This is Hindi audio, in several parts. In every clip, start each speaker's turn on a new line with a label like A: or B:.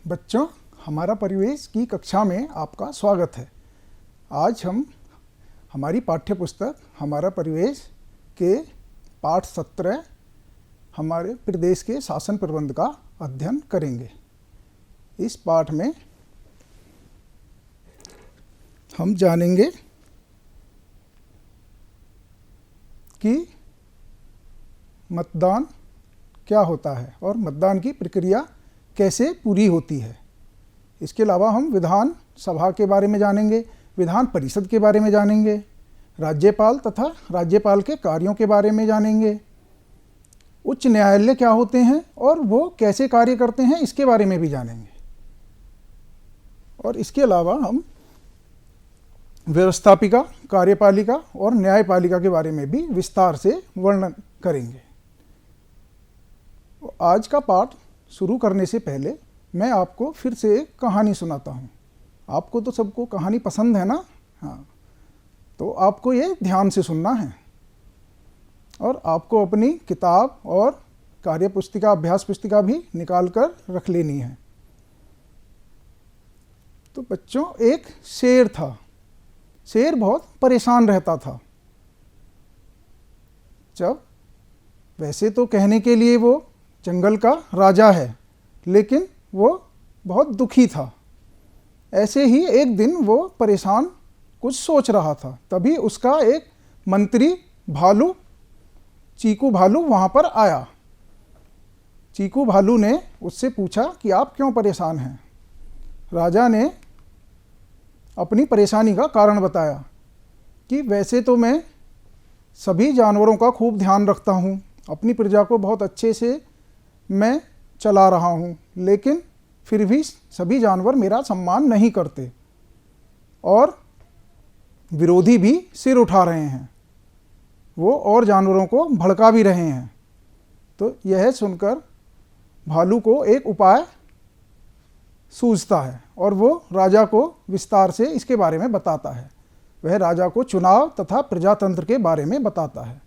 A: बच्चों, हमारा परिवेश की कक्षा में आपका स्वागत है। आज हम हमारी पाठ्य पुस्तक हमारा परिवेश के पाठ 17 हमारे प्रदेश के शासन प्रबंध का अध्ययन करेंगे। इस पाठ में हम जानेंगे कि मतदान क्या होता है और मतदान की प्रक्रिया कैसे पूरी होती है। इसके अलावा हम विधान सभा के बारे में जानेंगे, विधान परिषद के बारे में जानेंगे, राज्यपाल तथा राज्यपाल के कार्यों के बारे में जानेंगे, उच्च न्यायालय क्या होते हैं और वो कैसे कार्य करते हैं इसके बारे में भी जानेंगे। और इसके अलावा हम व्यवस्थापिका, कार्यपालिका और न्यायपालिका के बारे में भी विस्तार से वर्णन करेंगे। आज का पाठ शुरू करने से पहले मैं आपको फिर से एक कहानी सुनाता हूँ। आपको तो सबको कहानी पसंद है ना? हाँ, तो आपको ये ध्यान से सुनना है और आपको अपनी किताब और कार्य पुस्तिका, अभ्यास पुस्तिका भी निकाल कर रख लेनी है। तो बच्चों, एक शेर था। शेर बहुत परेशान रहता था। जब वैसे तो कहने के लिए वो जंगल का राजा है, लेकिन वो बहुत दुखी था। ऐसे ही एक दिन वो परेशान कुछ सोच रहा था। तभी उसका एक मंत्री भालू, चीकू भालू वहाँ पर आया। चीकू भालू ने उससे पूछा कि आप क्यों परेशान हैं। राजा ने अपनी परेशानी का कारण बताया कि वैसे तो मैं सभी जानवरों का खूब ध्यान रखता हूँ, अपनी प्रजा को बहुत अच्छे से मैं चला रहा हूँ, लेकिन फिर भी सभी जानवर मेरा सम्मान नहीं करते और विरोधी भी सिर उठा रहे हैं। वो और जानवरों को भड़का भी रहे हैं। तो यह सुनकर भालू को एक उपाय सूझता है और वो राजा को विस्तार से इसके बारे में बताता है। वह राजा को चुनाव तथा प्रजातंत्र के बारे में बताता है।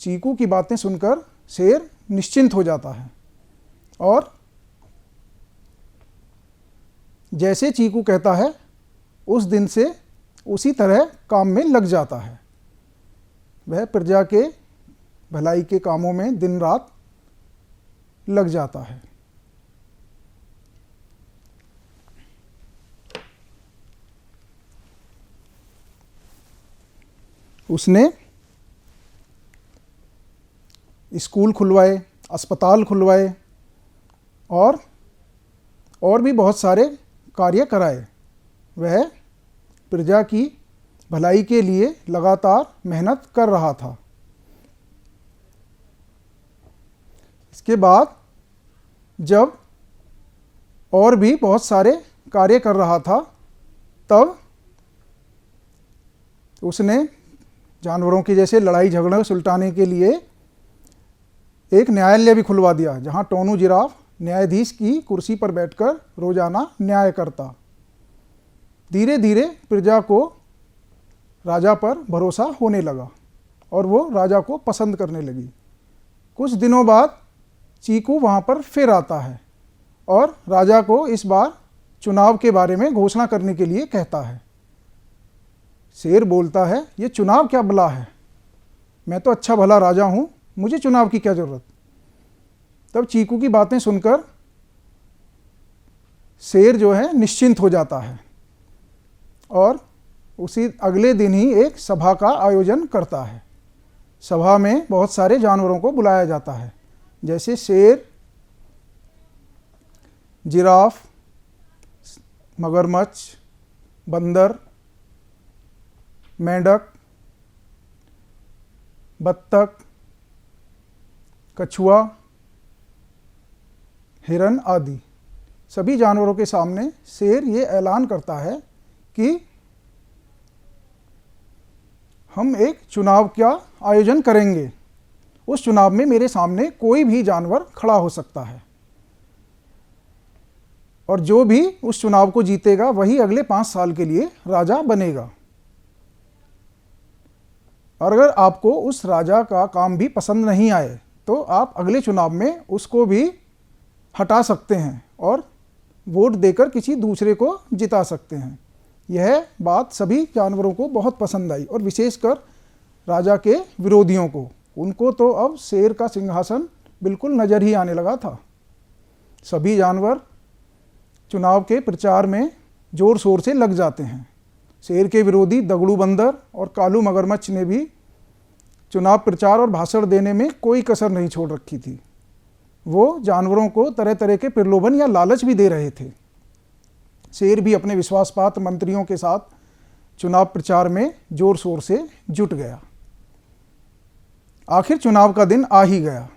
A: चीकू की बातें सुनकर शेर निश्चिंत हो जाता है और जैसे चीकू कहता है उस दिन से उसी तरह काम में लग जाता है। वह प्रजा के भलाई के कामों में दिन रात लग जाता है। उसने स्कूल खुलवाए, अस्पताल खुलवाए और भी बहुत सारे कार्य कराए। वह प्रजा की भलाई के लिए लगातार मेहनत कर रहा था। इसके बाद जब और भी बहुत सारे कार्य कर रहा था, तब उसने जानवरों की जैसे लड़ाई झगड़े सुलटाने के लिए एक न्यायालय भी खुलवा दिया, जहां टोनू जिराफ न्यायाधीश की कुर्सी पर बैठकर रोजाना न्याय करता। धीरे धीरे प्रजा को राजा पर भरोसा होने लगा और वो राजा को पसंद करने लगी। कुछ दिनों बाद चीकू वहां पर फिर आता है और राजा को इस बार चुनाव के बारे में घोषणा करने के लिए कहता है। शेर बोलता है, ये चुनाव क्या भला है, मैं तो अच्छा भला राजा हूं, मुझे चुनाव की क्या जरूरत। तब चीकू की बातें सुनकर शेर जो है निश्चिंत हो जाता है और उसी अगले दिन ही एक सभा का आयोजन करता है। सभा में बहुत सारे जानवरों को बुलाया जाता है, जैसे शेर, जिराफ, मगरमच्छ, बंदर, मेंढक, बत्तख, कछुआ, हिरन आदि। सभी जानवरों के सामने शेर ये ऐलान करता है कि हम एक चुनाव का आयोजन करेंगे। उस चुनाव में मेरे सामने कोई भी जानवर खड़ा हो सकता है और जो भी उस चुनाव को जीतेगा वही अगले 5 साल के लिए राजा बनेगा। और अगर आपको उस राजा का काम भी पसंद नहीं आए तो आप अगले चुनाव में उसको भी हटा सकते हैं और वोट देकर किसी दूसरे को जिता सकते हैं। यह बात सभी जानवरों को बहुत पसंद आई और विशेषकर राजा के विरोधियों को। उनको तो अब शेर का सिंहासन बिल्कुल नज़र ही आने लगा था। सभी जानवर चुनाव के प्रचार में ज़ोर शोर से लग जाते हैं। शेर के विरोधी दगड़ू बंदर और कालू मगरमच्छ ने भी चुनाव प्रचार और भाषण देने में कोई कसर नहीं छोड़ रखी थी। वो जानवरों को तरह तरह के प्रलोभन या लालच भी दे रहे थे। शेर भी अपने विश्वासपात्र मंत्रियों के साथ चुनाव प्रचार में जोर शोर से जुट गया। आखिर चुनाव का दिन आ ही गया।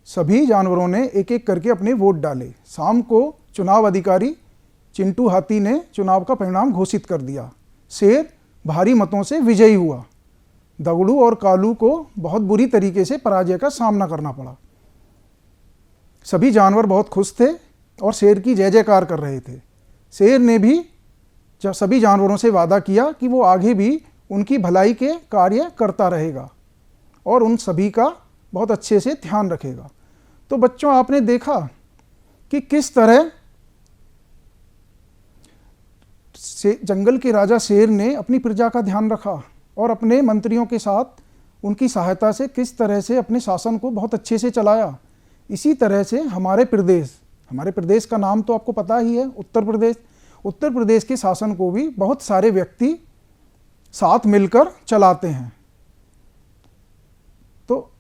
A: सभी जानवरों ने एक एक करके अपने वोट डाले। शाम को चुनाव अधिकारी चिंटू हाथी ने चुनाव का परिणाम घोषित कर दिया। शेर भारी मतों से विजयी हुआ। दगड़ू और कालू को बहुत बुरी तरीके से पराजय का सामना करना पड़ा। सभी जानवर बहुत खुश थे और शेर की जय जयकार कर रहे थे। शेर ने भी सभी जानवरों से वादा किया कि वो आगे भी उनकी भलाई के कार्य करता रहेगा और उन सभी का बहुत अच्छे से ध्यान रखेगा। तो बच्चों, आपने देखा कि किस तरह से जंगल के राजा शेर ने अपनी प्रजा का ध्यान रखा और अपने मंत्रियों के साथ उनकी सहायता से किस तरह से अपने शासन को बहुत अच्छे से चलाया। इसी तरह से हमारे प्रदेश का नाम तो आपको पता ही है, उत्तर प्रदेश। उत्तर प्रदेश के शासन को भी बहुत सारे व्यक्ति साथ मिलकर चलाते हैं। तो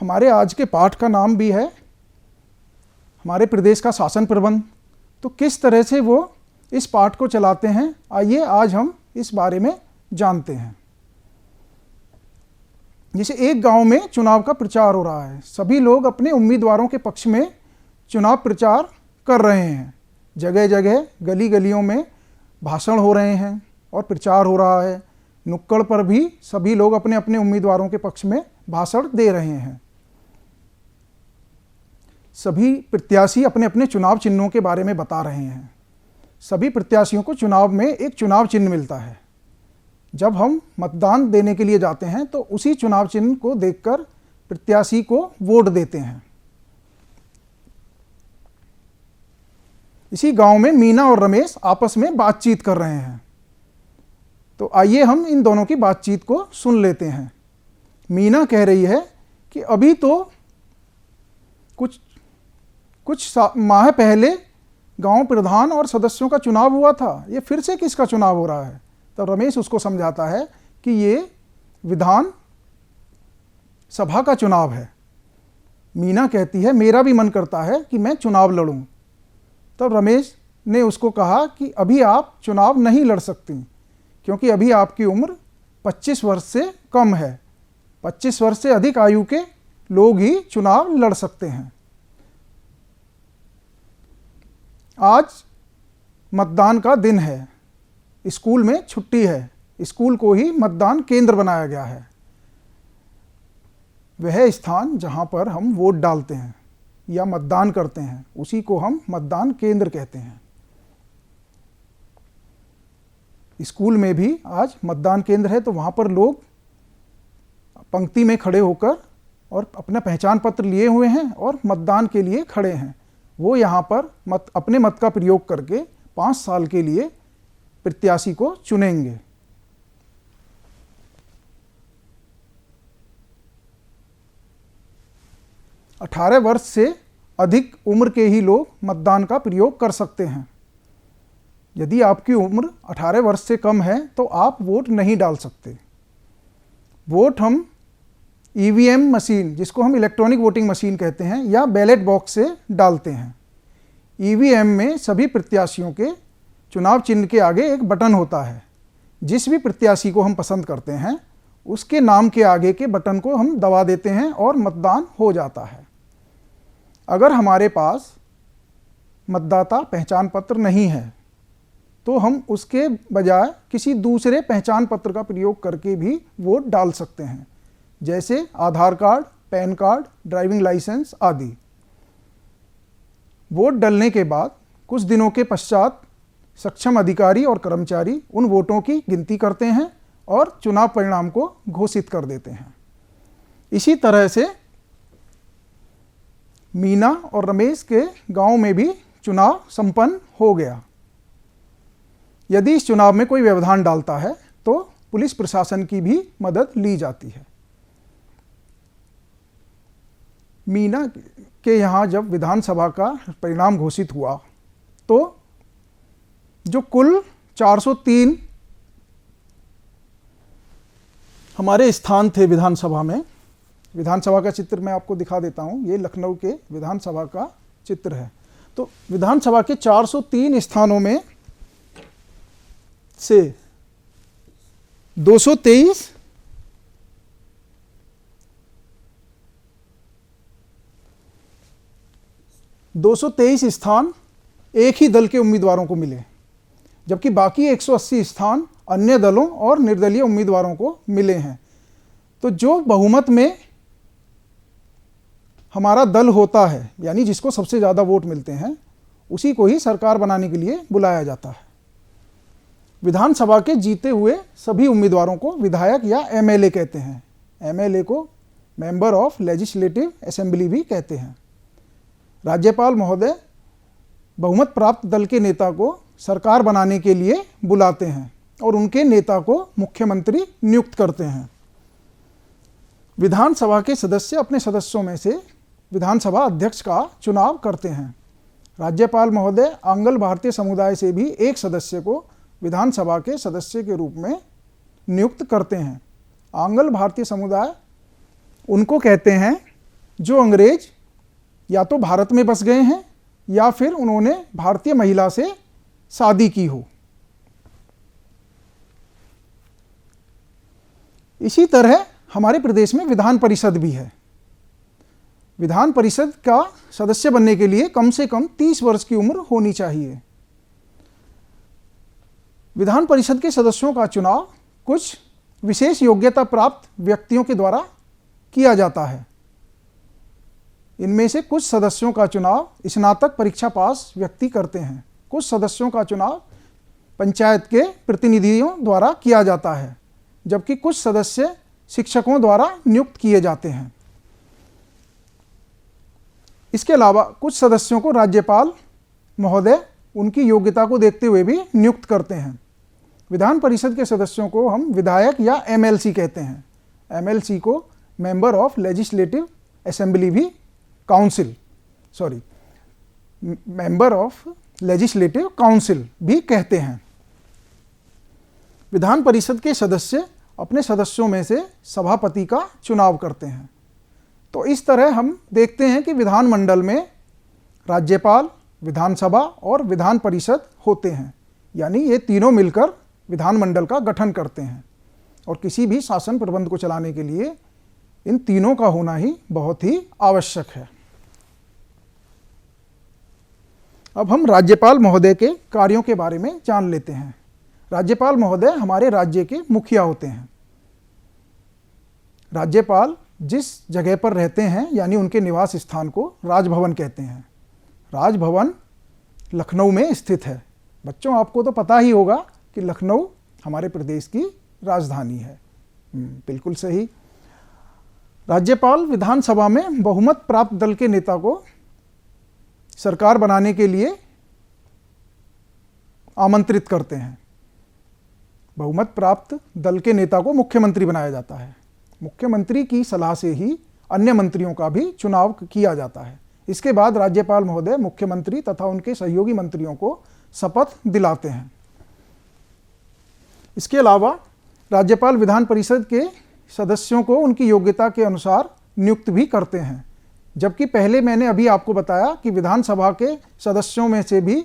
A: हमारे आज के पाठ का नाम भी है हमारे प्रदेश का शासन प्रबंध। तो किस तरह से वो इस पाठ को चलाते हैं, आइए आज हम इस बारे में जानते हैं। जैसे एक गांव में चुनाव का प्रचार हो रहा है। सभी लोग अपने उम्मीदवारों के पक्ष में चुनाव प्रचार कर रहे हैं। जगह जगह गली गलियों में भाषण हो रहे हैं और प्रचार हो रहा है। नुक्कड़ पर भी सभी लोग अपने अपने उम्मीदवारों के पक्ष में भाषण दे रहे हैं। सभी प्रत्याशी अपने अपने चुनाव चिन्हों के बारे में बता रहे हैं। सभी प्रत्याशियों को चुनाव में एक चुनाव चिन्ह मिलता है। जब हम मतदान देने के लिए जाते हैं तो उसी चुनाव चिन्ह को देखकर प्रत्याशी को वोट देते हैं। इसी गांव में मीना और रमेश आपस में बातचीत कर रहे हैं। तो आइए हम इन दोनों की बातचीत को सुन लेते हैं। मीना कह रही है कि अभी तो कुछ माह पहले गांव प्रधान और सदस्यों का चुनाव हुआ था, ये फिर से किसका चुनाव हो रहा है। तो रमेश उसको समझाता है कि ये विधान सभा का चुनाव है। मीना कहती है मेरा भी मन करता है कि मैं चुनाव लड़ूं। तब रमेश ने उसको कहा कि अभी आप चुनाव नहीं लड़ सकती, क्योंकि अभी आपकी उम्र 25 वर्ष से कम है। 25 वर्ष से अधिक आयु के लोग ही चुनाव लड़ सकते हैं। आज मतदान का दिन है। स्कूल में छुट्टी है। स्कूल को ही मतदान केंद्र बनाया गया है। वह स्थान जहां पर हम वोट डालते हैं या मतदान करते हैं, उसी को हम मतदान केंद्र कहते हैं। स्कूल में भी आज मतदान केंद्र है, तो वहां पर लोग पंक्ति में खड़े होकर और अपना पहचान पत्र लिए हुए हैं और मतदान के लिए खड़े हैं। वो यहाँ पर अपने मत का प्रयोग करके 5 साल के लिए प्रत्याशी को चुनेंगे। अठारह वर्ष से अधिक उम्र के ही लोग मतदान का प्रयोग कर सकते हैं। यदि आपकी उम्र 18 वर्ष से कम है तो आप वोट नहीं डाल सकते। वोट हम ईवीएम मशीन, जिसको हम इलेक्ट्रॉनिक वोटिंग मशीन कहते हैं, या बैलेट बॉक्स से डालते हैं। ईवीएम में सभी प्रत्याशियों के चुनाव चिन्ह के आगे एक बटन होता है। जिस भी प्रत्याशी को हम पसंद करते हैं उसके नाम के आगे के बटन को हम दबा देते हैं और मतदान हो जाता है। अगर हमारे पास मतदाता पहचान पत्र नहीं है तो हम उसके बजाय किसी दूसरे पहचान पत्र का प्रयोग करके भी वोट डाल सकते हैं, जैसे Aadhaar card, PAN card, driving licence आदि। वोट डलने के बाद कुछ दिनों के पश्चात सक्षम अधिकारी और कर्मचारी उन वोटों की गिनती करते हैं और चुनाव परिणाम को घोषित कर देते हैं। इसी तरह से मीना और रमेश के गांव में भी चुनाव संपन्न हो गया। यदि इस चुनाव में कोई व्यवधान डालता है तो पुलिस प्रशासन की भी मदद ली जाती है। मीना के यहाँ जब विधानसभा का परिणाम घोषित हुआ तो जो कुल 403 हमारे स्थान थे विधानसभा में, विधानसभा का चित्र मैं आपको दिखा देता हूँ। ये लखनऊ के विधानसभा का चित्र है। तो विधानसभा के 403 स्थानों में से 223 स्थान एक ही दल के उम्मीदवारों को मिले, जबकि बाकी 180 स्थान अन्य दलों और निर्दलीय उम्मीदवारों को मिले हैं। तो जो बहुमत में हमारा दल होता है, यानी जिसको सबसे ज़्यादा वोट मिलते हैं, उसी को ही सरकार बनाने के लिए बुलाया जाता है। विधानसभा के जीते हुए सभी उम्मीदवारों को विधायक या एमएलए कहते हैं। एमएलए को मेंबर ऑफ लेजिस्लेटिव असेंबली भी कहते हैं। राज्यपाल महोदय बहुमत प्राप्त दल के नेता को सरकार बनाने के लिए बुलाते हैं और उनके नेता को मुख्यमंत्री नियुक्त करते हैं। विधानसभा के सदस्य अपने सदस्यों में से विधानसभा अध्यक्ष का चुनाव करते हैं। राज्यपाल महोदय आंग्ल भारतीय समुदाय से भी एक सदस्य को विधानसभा के सदस्य के रूप में नियुक्त करते हैं। आंग्ल भारतीय समुदाय उनको कहते हैं जो अंग्रेज या तो भारत में बस गए हैं या फिर उन्होंने भारतीय महिला से शादी की हो। इसी तरह हमारे प्रदेश में विधान परिषद भी है। विधान परिषद का सदस्य बनने के लिए कम से कम 30 वर्ष की उम्र होनी चाहिए। विधान परिषद के सदस्यों का चुनाव कुछ विशेष योग्यता प्राप्त व्यक्तियों के द्वारा किया जाता है। इनमें से कुछ सदस्यों का चुनाव स्नातक परीक्षा पास व्यक्ति करते हैं, कुछ सदस्यों का चुनाव पंचायत के प्रतिनिधियों द्वारा किया जाता है, जबकि कुछ सदस्य शिक्षकों द्वारा नियुक्त किए जाते हैं। इसके अलावा कुछ सदस्यों को राज्यपाल महोदय उनकी योग्यता को देखते हुए भी नियुक्त करते हैं। विधान परिषद के सदस्यों को हम विधायक या एमएलसी कहते हैं। एमएलसी को मेंबर ऑफ लेजिस्लेटिव असेंबली भी मेंबर ऑफ लेजिस्लेटिव काउंसिल भी कहते हैं। विधान परिषद के सदस्य अपने सदस्यों में से सभापति का चुनाव करते हैं। तो इस तरह हम देखते हैं कि विधानमंडल में राज्यपाल, विधानसभा और विधान परिषद होते हैं, यानी ये तीनों मिलकर विधानमंडल का गठन करते हैं। और किसी भी शासन प्रबंध को चलाने के लिए इन तीनों का होना ही बहुत ही आवश्यक है। अब हम राज्यपाल महोदय के कार्यों के बारे में जान लेते हैं। राज्यपाल महोदय हमारे राज्य के मुखिया होते हैं। राज्यपाल जिस जगह पर रहते हैं, यानी उनके निवास स्थान को राजभवन कहते हैं। राजभवन लखनऊ में स्थित है। बच्चों, आपको तो पता ही होगा कि लखनऊ हमारे प्रदेश की राजधानी है। बिल्कुल सही। राज्यपाल विधानसभा में बहुमत प्राप्त दल के नेता को सरकार बनाने के लिए आमंत्रित करते हैं। बहुमत प्राप्त दल के नेता को मुख्यमंत्री बनाया जाता है। मुख्यमंत्री की सलाह से ही अन्य मंत्रियों का भी चुनाव किया जाता है। इसके बाद राज्यपाल महोदय मुख्यमंत्री तथा उनके सहयोगी मंत्रियों को शपथ दिलाते हैं। इसके अलावा राज्यपाल विधान परिषद के सदस्यों को उनकी योग्यता के अनुसार नियुक्त भी करते हैं, जबकि पहले मैंने अभी आपको बताया कि विधानसभा के सदस्यों में से भी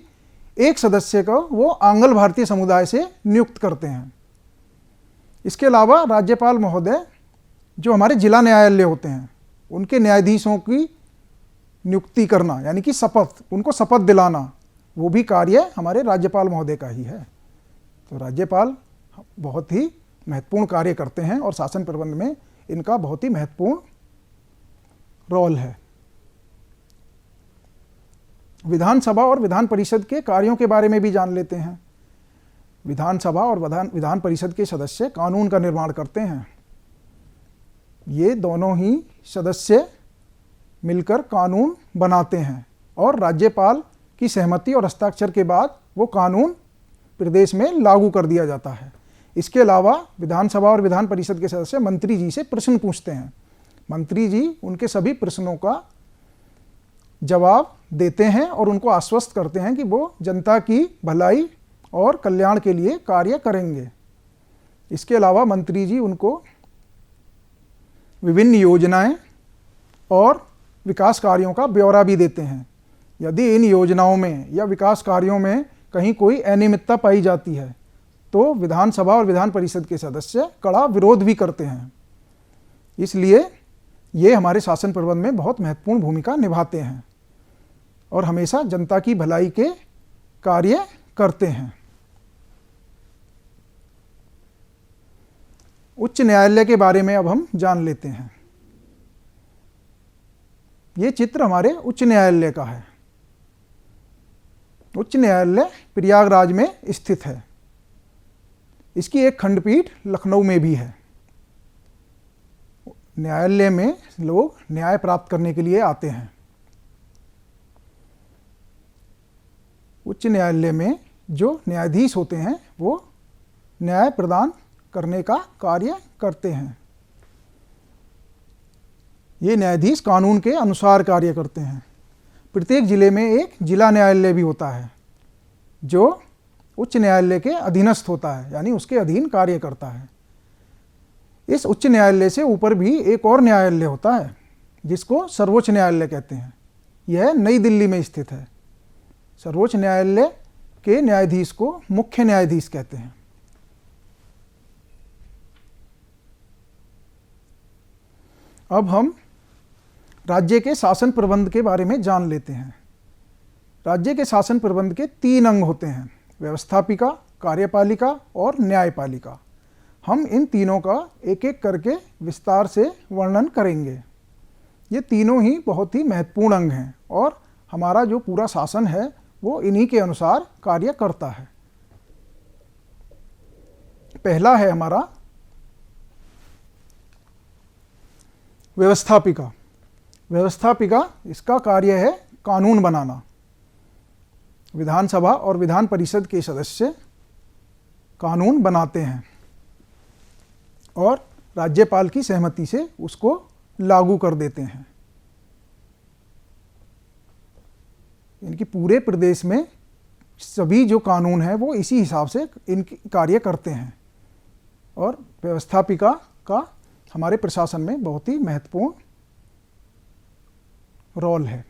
A: एक सदस्य को वो आंग्ल भारतीय समुदाय से नियुक्त करते हैं। इसके अलावा राज्यपाल महोदय जो हमारे जिला न्यायालय होते हैं, उनके न्यायाधीशों की नियुक्ति करना, यानी कि उनको शपथ दिलाना, वो भी कार्य हमारे राज्यपाल महोदय का ही है। तो राज्यपाल बहुत ही महत्वपूर्ण कार्य करते हैं और शासन प्रबंध में इनका बहुत ही महत्वपूर्ण रोल है। विधानसभा और विधान परिषद के कार्यों के बारे में भी जान लेते हैं। विधानसभा और विधान परिषद के सदस्य कानून का निर्माण करते हैं। ये दोनों ही सदस्य मिलकर कानून बनाते हैं और राज्यपाल की सहमति और हस्ताक्षर के बाद वो कानून प्रदेश में लागू कर दिया जाता है। इसके अलावा विधानसभा और विधान परिषद के सदस्य मंत्री जी से प्रश्न पूछते हैं। मंत्री जी उनके सभी प्रश्नों का जवाब देते हैं और उनको आश्वस्त करते हैं कि वो जनता की भलाई और कल्याण के लिए कार्य करेंगे। इसके अलावा मंत्री जी उनको विभिन्न योजनाएं और विकास कार्यों का ब्यौरा भी देते हैं। यदि इन योजनाओं में या विकास कार्यों में कहीं कोई अनियमितता पाई जाती है तो विधानसभा और विधान परिषद के सदस्य कड़ा विरोध भी करते हैं। इसलिए ये हमारे शासन प्रबंध में बहुत महत्वपूर्ण भूमिका निभाते हैं और हमेशा जनता की भलाई के कार्य करते हैं। उच्च न्यायालय के बारे में अब हम जान लेते हैं। ये चित्र हमारे उच्च न्यायालय का है। उच्च न्यायालय प्रयागराज में स्थित है। इसकी एक खंडपीठ लखनऊ में भी है। न्यायालय में लोग न्याय प्राप्त करने के लिए आते हैं। उच्च न्यायालय में जो न्यायाधीश होते हैं वो न्याय प्रदान करने का कार्य करते हैं। ये न्यायाधीश कानून के अनुसार कार्य करते हैं। प्रत्येक जिले में एक जिला न्यायालय भी होता है जो उच्च न्यायालय के अधीनस्थ होता है, यानी उसके अधीन कार्य करता है। इस उच्च न्यायालय से ऊपर भी एक और न्यायालय होता है जिसको सर्वोच्च न्यायालय कहते हैं। यह नई दिल्ली में स्थित है। सर्वोच्च न्यायालय के न्यायाधीश को मुख्य न्यायाधीश कहते हैं। अब हम राज्य के शासन प्रबंध के बारे में जान लेते हैं। राज्य के शासन प्रबंध के 3 अंग होते हैं: व्यवस्थापिका, कार्यपालिका और न्यायपालिका। हम इन तीनों का एक एक करके विस्तार से वर्णन करेंगे। ये तीनों ही बहुत ही महत्वपूर्ण अंग हैं और हमारा जो पूरा शासन है वो इन्हीं के अनुसार कार्य करता है। पहला है हमारा व्यवस्थापिका। व्यवस्थापिका, इसका कार्य है कानून बनाना। विधानसभा और विधान परिषद के सदस्य कानून बनाते हैं और राज्यपाल की सहमति से उसको लागू कर देते हैं। इनकी पूरे प्रदेश में सभी जो कानून हैं वो इसी हिसाब से इनकी कार्य करते हैं और व्यवस्थापिका का हमारे प्रशासन में बहुत ही महत्वपूर्ण रोल है।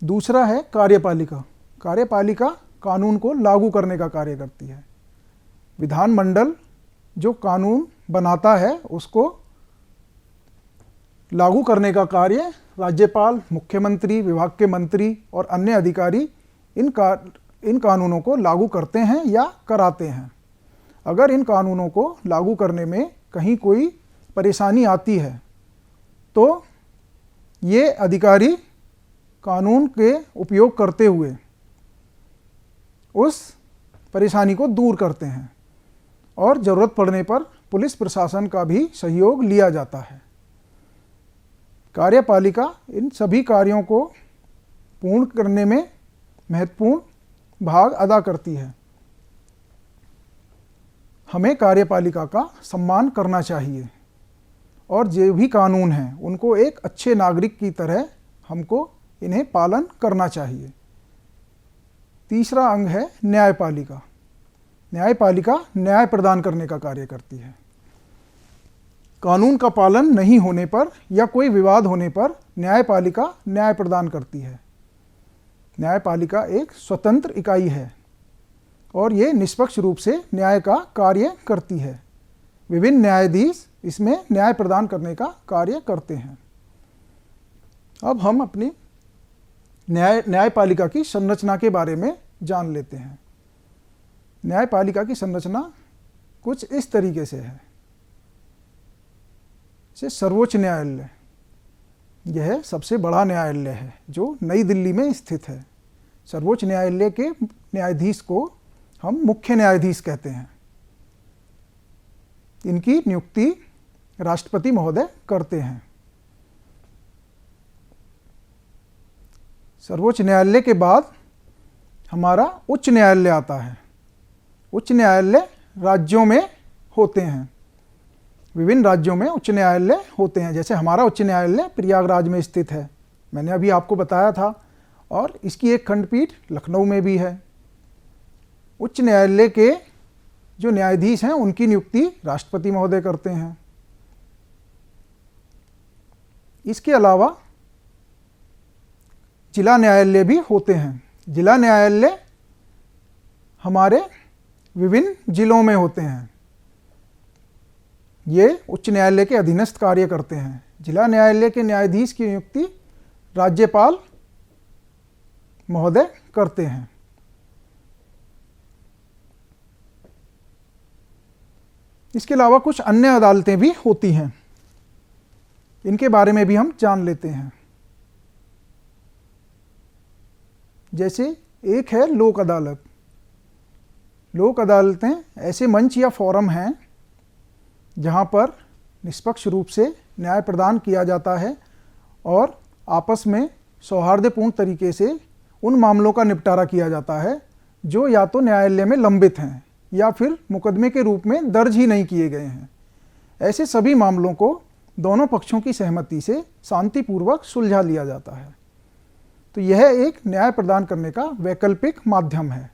A: दूसरा है कार्यपालिका। कार्यपालिका कानून को लागू करने का कार्य करती है। विधानमंडल जो कानून बनाता है उसको लागू करने का कार्य राज्यपाल, मुख्यमंत्री, विभाग के मंत्री और अन्य अधिकारी इन कानूनों को लागू करते हैं या कराते हैं। अगर इन कानूनों को लागू करने में कहीं कोई परेशानी आती है तो ये अधिकारी कानून के उपयोग करते हुए उस परेशानी को दूर करते हैं और ज़रूरत पड़ने पर पुलिस प्रशासन का भी सहयोग लिया जाता है। कार्यपालिका इन सभी कार्यों को पूर्ण करने में महत्वपूर्ण भाग अदा करती है। हमें कार्यपालिका का सम्मान करना चाहिए और जो भी कानून हैं उनको एक अच्छे नागरिक की तरह हमको इन्हें पालन करना चाहिए। तीसरा अंग है न्यायपालिका। न्यायपालिका न्याय प्रदान करने का कार्य करती है। कानून का पालन नहीं होने पर या कोई विवाद होने पर न्यायपालिका न्याय प्रदान करती है। न्यायपालिका एक स्वतंत्र इकाई है और ये निष्पक्ष रूप से न्याय का कार्य करती है। विभिन्न न्यायाधीश इसमें न्याय प्रदान करने का कार्य करते हैं। अब हम अपनी न्यायपालिका की संरचना के बारे में जान लेते हैं। न्यायपालिका की संरचना कुछ इस तरीके से है। जैसे सर्वोच्च न्यायालय, यह सबसे बड़ा न्यायालय है जो नई दिल्ली में स्थित है। सर्वोच्च न्यायालय के न्यायाधीश को हम मुख्य न्यायाधीश कहते हैं। इनकी नियुक्ति राष्ट्रपति महोदय करते हैं। सर्वोच्च न्यायालय के बाद हमारा उच्च न्यायालय आता है। उच्च न्यायालय राज्यों में होते हैं, विभिन्न राज्यों में उच्च न्यायालय होते हैं। जैसे हमारा उच्च न्यायालय प्रयागराज में स्थित है, मैंने अभी आपको बताया था, और इसकी एक खंडपीठ लखनऊ में भी है। उच्च न्यायालय के जो न्यायाधीश हैं उनकी नियुक्ति राष्ट्रपति महोदय करते हैं। इसके अलावा जिला न्यायालय भी होते हैं। जिला न्यायालय हमारे विभिन्न जिलों में होते हैं। ये उच्च न्यायालय के अधीनस्थ कार्य करते हैं। जिला न्यायालय के न्यायाधीश की नियुक्ति राज्यपाल महोदय करते हैं। इसके अलावा कुछ अन्य अदालतें भी होती हैं, इनके बारे में भी हम जान लेते हैं। जैसे एक है लोक अदालत। लोक अदालतें ऐसे मंच या फोरम हैं जहां पर निष्पक्ष रूप से न्याय प्रदान किया जाता है और आपस में सौहार्दपूर्ण तरीके से उन मामलों का निपटारा किया जाता है जो या तो न्यायालय में लंबित हैं या फिर मुकदमे के रूप में दर्ज ही नहीं किए गए हैं। ऐसे सभी मामलों को दोनों पक्षों की सहमति से शांतिपूर्वक सुलझा लिया जाता है। तो यह एक न्याय प्रदान करने का वैकल्पिक माध्यम है।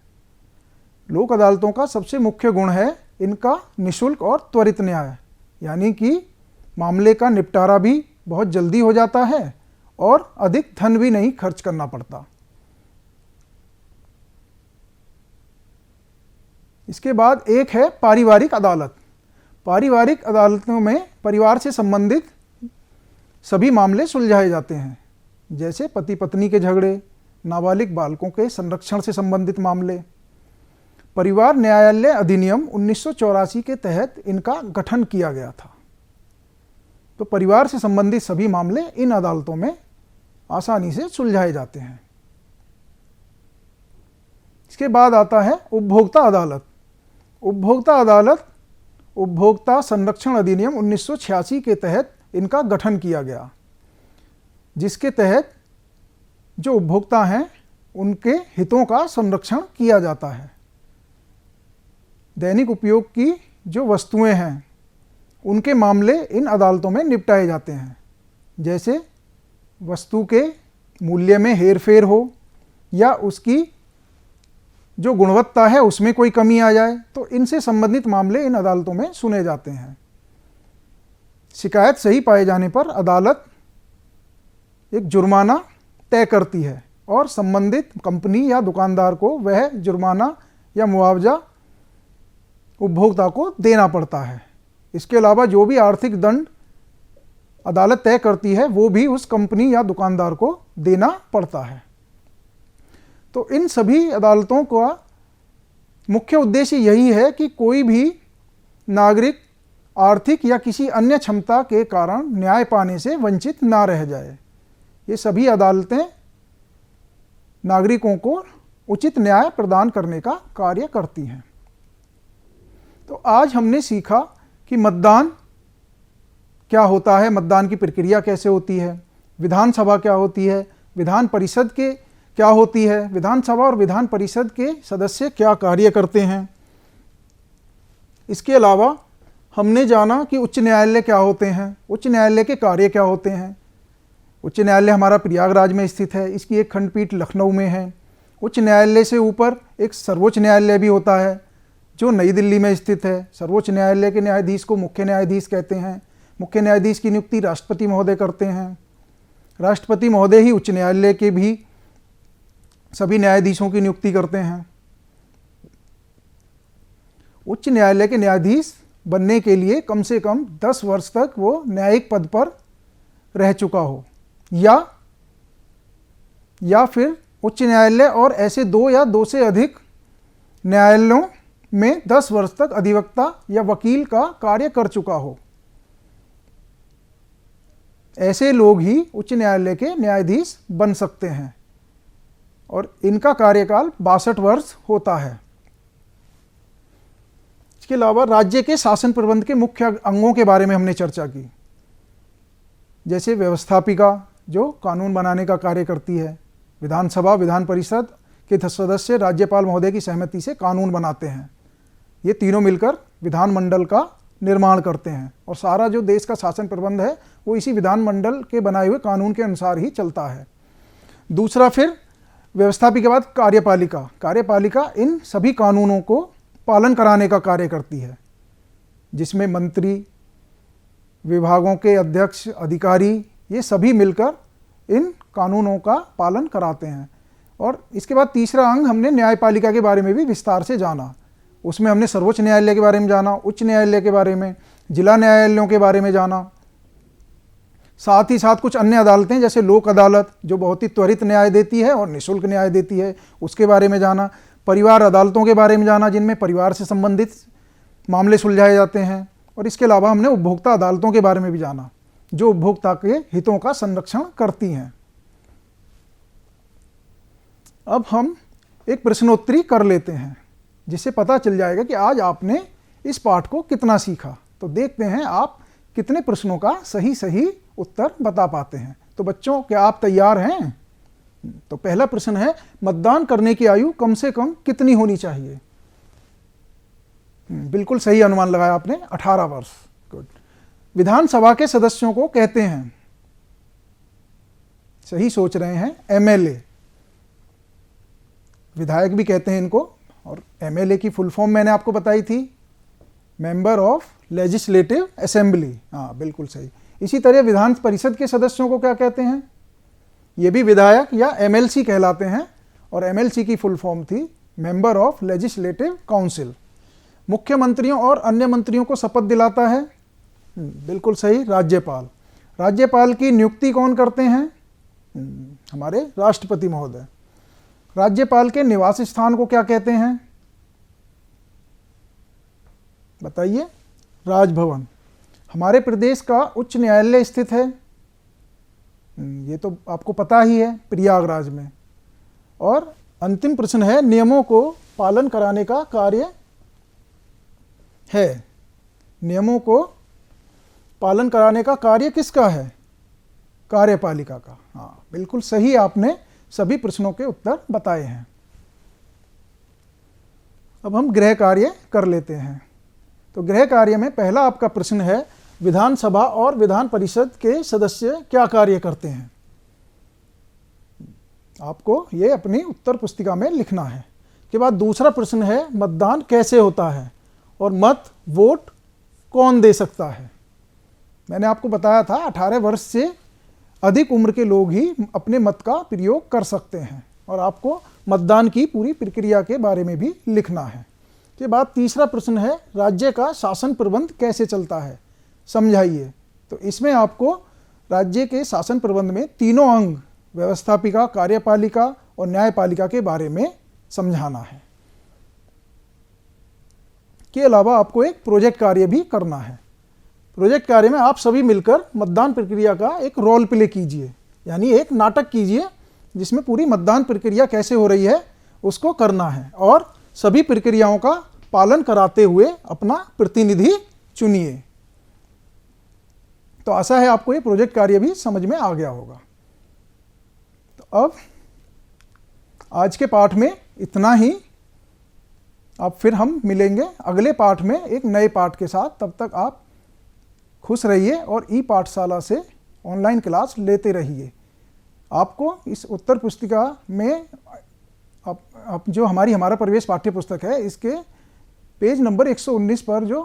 A: लोक अदालतों का सबसे मुख्य गुण है इनका निःशुल्क और त्वरित न्याय, यानी कि मामले का निपटारा भी बहुत जल्दी हो जाता है और अधिक धन भी नहीं खर्च करना पड़ता। इसके बाद एक है पारिवारिक अदालत। पारिवारिक अदालतों में परिवार से संबंधित सभी मामले सुलझाए जाते हैं, जैसे पति पत्नी के झगड़े, नाबालिग बालकों के संरक्षण से संबंधित मामले। परिवार न्यायालय अधिनियम 1984 के तहत इनका गठन किया गया था। तो परिवार से संबंधित सभी मामले इन अदालतों में आसानी से सुलझाए जाते हैं। इसके बाद आता है उपभोक्ता अदालत। उपभोक्ता अदालत उपभोक्ता संरक्षण अधिनियम 1986 के तहत इनका गठन किया गया, जिसके तहत जो उपभोक्ता हैं उनके हितों का संरक्षण किया जाता है। दैनिक उपयोग की जो वस्तुएं हैं उनके मामले इन अदालतों में निपटाए जाते हैं, जैसे वस्तु के मूल्य में हेरफेर हो या उसकी जो गुणवत्ता है उसमें कोई कमी आ जाए, तो इनसे संबंधित मामले इन अदालतों में सुने जाते हैं। शिकायत सही पाए जाने पर अदालत एक जुर्माना तय करती है और संबंधित कंपनी या दुकानदार को वह जुर्माना या मुआवजा उपभोक्ता को देना पड़ता है। इसके अलावा जो भी आर्थिक दंड अदालत तय करती है वो भी उस कंपनी या दुकानदार को देना पड़ता है। तो इन सभी अदालतों का मुख्य उद्देश्य यही है कि कोई भी नागरिक आर्थिक या किसी अन्य क्षमता के कारण न्याय पाने से वंचित ना रह जाए। ये सभी अदालतें नागरिकों को उचित न्याय प्रदान करने का कार्य करती हैं। तो आज हमने सीखा कि मतदान क्या होता है, मतदान की प्रक्रिया कैसे होती है, विधानसभा क्या होती है, विधान परिषद के क्या होती है, विधानसभा और विधान परिषद के सदस्य क्या कार्य करते हैं। इसके अलावा हमने जाना कि उच्च न्यायालय क्या होते हैं, उच्च न्यायालय के कार्य क्या होते हैं। उच्च न्यायालय हमारा प्रयागराज में स्थित है, इसकी एक खंडपीठ लखनऊ में है। उच्च न्यायालय से ऊपर एक सर्वोच्च न्यायालय भी होता है जो नई दिल्ली में स्थित है। सर्वोच्च न्यायालय के न्यायाधीश को मुख्य न्यायाधीश कहते हैं। मुख्य न्यायाधीश की नियुक्ति राष्ट्रपति महोदय करते हैं। राष्ट्रपति महोदय ही उच्च न्यायालय के भी सभी न्यायाधीशों की नियुक्ति करते हैं। उच्च न्यायालय के न्यायाधीश बनने के लिए कम से कम 10 वर्ष तक वो न्यायिक पद पर रह चुका हो, या फिर उच्च न्यायालय और ऐसे 2 या 2 से अधिक न्यायालयों में 10 वर्ष तक अधिवक्ता या वकील का कार्य कर चुका हो। ऐसे लोग ही उच्च न्यायालय के न्यायाधीश बन सकते हैं और इनका कार्यकाल 62 वर्ष होता है। इसके अलावा राज्य के शासन प्रबंध के मुख्य अंगों के बारे में हमने चर्चा की, जैसे व्यवस्थापिका जो कानून बनाने का कार्य करती है, विधानसभा, विधान परिषद के सदस्य राज्यपाल महोदय की सहमति से कानून बनाते हैं। ये तीनों मिलकर विधानमंडल का निर्माण करते हैं और सारा जो देश का शासन प्रबंध है वो इसी विधानमंडल के बनाए हुए कानून के अनुसार ही चलता है। दूसरा, फिर व्यवस्थापिका के बाद कार्यपालिका। कार्यपालिका इन सभी कानूनों को पालन कराने का कार्य करती है, जिसमें मंत्री, विभागों के अध्यक्ष, अधिकारी, ये सभी मिलकर इन कानूनों का पालन कराते हैं। और इसके बाद तीसरा अंग हमने न्यायपालिका के बारे में भी विस्तार से जाना। उसमें हमने सर्वोच्च न्यायालय के बारे में जाना, उच्च न्यायालय के बारे में, जिला न्यायालयों के बारे में जाना। साथ ही साथ कुछ अन्य अदालतें जैसे लोक अदालत जो बहुत ही त्वरित न्याय देती है और निःशुल्क न्याय देती है, उसके बारे में जाना। परिवार अदालतों के बारे में जाना जिनमें परिवार से संबंधित मामले सुलझाए जाते हैं। और इसके अलावा हमने उपभोक्ता अदालतों के बारे में भी जाना जो उपभोक्ता के हितों का संरक्षण करती हैं। अब हम एक प्रश्नोत्तरी कर लेते हैं जिससे पता चल जाएगा कि आज आपने इस पाठ को कितना सीखा। तो देखते हैं आप कितने प्रश्नों का सही उत्तर बता पाते हैं। तो बच्चों, क्या आप तैयार हैं? तो पहला प्रश्न है, मतदान करने की आयु कम से कम कितनी होनी चाहिए? बिल्कुल सही अनुमान लगाया आपने, 18 वर्ष। गुड। विधानसभा के सदस्यों को कहते हैं, सही सोच रहे हैं, एमएलए। विधायक भी कहते हैं इनको। और एमएलए की फुल फॉर्म मैंने आपको बताई थी, मेंबर ऑफ लेजिस्लेटिव असेंबली। हाँ, बिल्कुल सही। इसी तरह विधान परिषद के सदस्यों को क्या कहते हैं? ये भी विधायक या एमएलसी कहलाते हैं। और एमएलसी की फुल फॉर्म थी मेंबर ऑफ लेजिस्लेटिव काउंसिल। मुख्यमंत्रियों और अन्य मंत्रियों को शपथ दिलाता है, बिल्कुल सही, राज्यपाल। राज्यपाल की नियुक्ति कौन करते हैं? हमारे राष्ट्रपति महोदय। राज्यपाल के निवास स्थान को क्या कहते हैं? बताइए। राजभवन। हमारे प्रदेश का उच्च न्यायालय स्थित है, ये तो आपको पता ही है, प्रयागराज में। और अंतिम प्रश्न है, नियमों को पालन कराने का कार्य है। नियमों को पालन कराने का कार्य किसका है? कार्यपालिका का। हाँ, बिल्कुल सही, आपने सभी प्रश्नों के उत्तर बताए हैं। अब हम गृह कार्य कर लेते हैं। तो गृह कार्य में पहला आपका प्रश्न है, विधानसभा और विधान परिषद के सदस्य क्या कार्य करते हैं? आपको ये अपनी उत्तर पुस्तिका में लिखना है। के बाद दूसरा प्रश्न है, मतदान कैसे होता है और वोट कौन दे सकता है? मैंने आपको बताया था 18 वर्ष से अधिक उम्र के लोग ही अपने मत का प्रयोग कर सकते हैं। और आपको मतदान की पूरी प्रक्रिया के बारे में भी लिखना है। के बाद तीसरा प्रश्न है, राज्य का शासन प्रबंध कैसे चलता है, समझाइए। तो इसमें आपको राज्य के शासन प्रबंध में तीनों अंग, व्यवस्थापिका, कार्यपालिका और न्यायपालिका के बारे में समझाना है। के अलावा आपको एक प्रोजेक्ट कार्य भी करना है। प्रोजेक्ट कार्य में आप सभी मिलकर मतदान प्रक्रिया का एक रोल प्ले कीजिए, यानी एक नाटक कीजिए जिसमें पूरी मतदान प्रक्रिया कैसे हो रही है उसको करना है। और सभी प्रक्रियाओं का पालन कराते हुए अपना प्रतिनिधि चुनिए। तो आशा है आपको ये प्रोजेक्ट कार्य भी समझ में आ गया होगा। तो अब आज के पाठ में इतना ही। अब फिर हम मिलेंगे अगले पाठ में एक नए पाठ के साथ। तब तक आप खुश रहिए और ई पाठशाला से ऑनलाइन क्लास लेते रहिए। आपको इस उत्तर पुस्तिका में आप जो हमारा प्रवेश पाठ्य पुस्तक है, इसके पेज नंबर 119 पर जो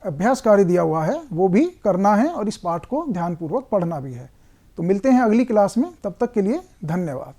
A: अभ्यास कार्य दिया हुआ है वो भी करना है और इस पाठ को ध्यानपूर्वक पढ़ना भी है। तो मिलते हैं अगली क्लास में, तब तक के लिए धन्यवाद।